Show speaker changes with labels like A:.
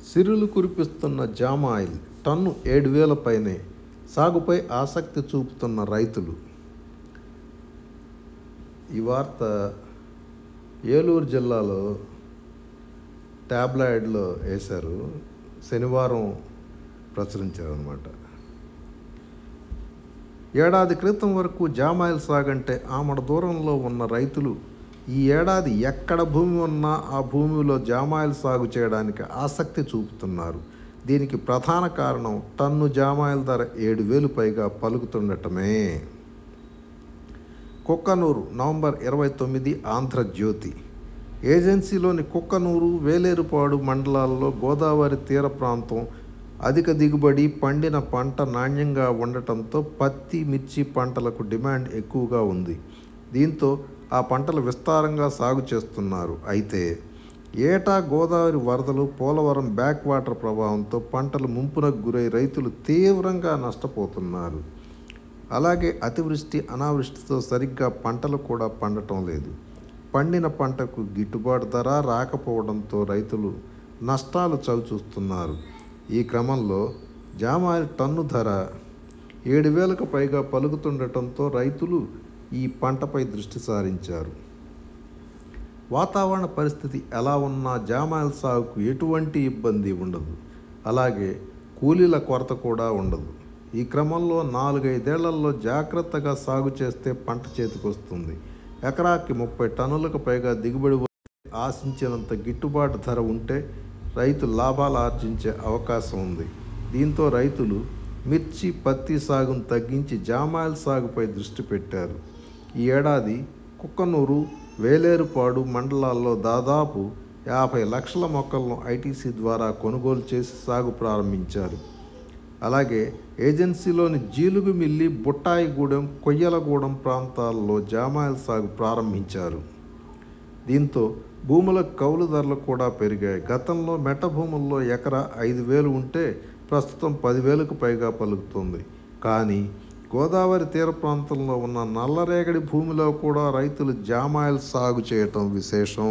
A: సిరులు కురిపిస్తున్న జామ oil ton 7,000 పైనే. సాగుపై ఆసక్తి చూపుతున్న రైతులు. ఈ వార్త ఏలూరు జిల్లాలో ట్యాబ్లాయిడ్లో వేశారు. శనివారం ప్రచురించారనమాట. ఏడాది క్రితం వరకు జామాయిల్ సాగంటే ఆమడ దూరంలో ఉన్న రైతులు ఈ ఏడాది ఎక్కడ భూమి ఉన్నా ఆ భూమిలో జామాయిల్ సాగు చేయడానికి ఆసక్తి చూపుతున్నారు. దీనికి ప్రధాన కారణం టన్ను జామాయిల్ ధర 7,000 పైగా పలుకుతుండటమే. కుక్కనూరు నవంబర్ 29 ఆంధ్రజ్యోతి. ఏజెన్సీలోని కుక్కనూరు, వేలేరుపాడు మండలాల్లో గోదావరి తీర ప్రాంతం అధిక దిగుబడి, పండిన పంట నాణ్యంగా ఉండటంతో పత్తి, మిర్చి పంటలకు డిమాండ్ ఎక్కువగా ఉంది. దీంతో ఆ పంటలు విస్తారంగా సాగు చేస్తున్నారు. అయితే ఏటా గోదావరి వరదలు, పోలవరం బ్యాక్ వాటర్ ప్రభావంతో పంటలు ముంపునకు గురై రైతులు తీవ్రంగా నష్టపోతున్నారు. అలాగే అతివృష్టి, అనావృష్టితో సరిగ్గా పంటలు కూడా పండటం లేదు. పండిన పంటకు గిట్టుబాటు ధర రాకపోవడంతో రైతులు నష్టాలు చవిచూస్తున్నారు. ఈ క్రమంలో జామాయిల్ టన్ను ధర 7,000కు పైగా పలుకుతుండటంతో రైతులు ఈ పంటపై దృష్టి సారించారు. వాతావరణ పరిస్థితి ఎలా ఉన్నా జామాయిల్ సాగుకు ఎటువంటి ఇబ్బంది ఉండదు. అలాగే కూలీల కొరత కూడా ఉండదు. ఈ క్రమంలో 4-5 ఏళ్లలో జాగ్రత్తగా సాగు చేస్తే పంట చేతికొస్తుంది. ఎకరాకి 30 టన్నులకు పైగా దిగుబడి ఆశించినంత గిట్టుబాటు ధర ఉంటే రైతు లాభాలు ఆర్జించే అవకాశం ఉంది. దీంతో రైతులు మిర్చి, పత్తి సాగును తగ్గించి జామాయిల్ సాగుపై దృష్టి పెట్టారు. ఈ ఏడాది కుక్కనూరు, వేలేరుపాడు మండలాల్లో దాదాపు 50 లక్షల మొక్కలను ఐటీసీ ద్వారా కొనుగోలు చేసి సాగు ప్రారంభించారు. అలాగే ఏజెన్సీలోని జీలుగుమిల్లి, బుట్టాయిగూడెం, కొయ్యలగూడెం ప్రాంతాల్లో జామాయిల్ సాగు ప్రారంభించారు. దీంతో భూముల కౌలు ధరలు కూడా పెరిగాయి. గతంలో మెట్ట భూముల్లో ఎకరా 5,000 ఉంటే ప్రస్తుతం 10,000కు పైగా పలుకుతుంది. కానీ గోదావరి తీర ప్రాంతంలో ఉన్న నల్లరేగడి భూమిలో కూడా రైతులు జామాయిల్ సాగు చేయటం విశేషం.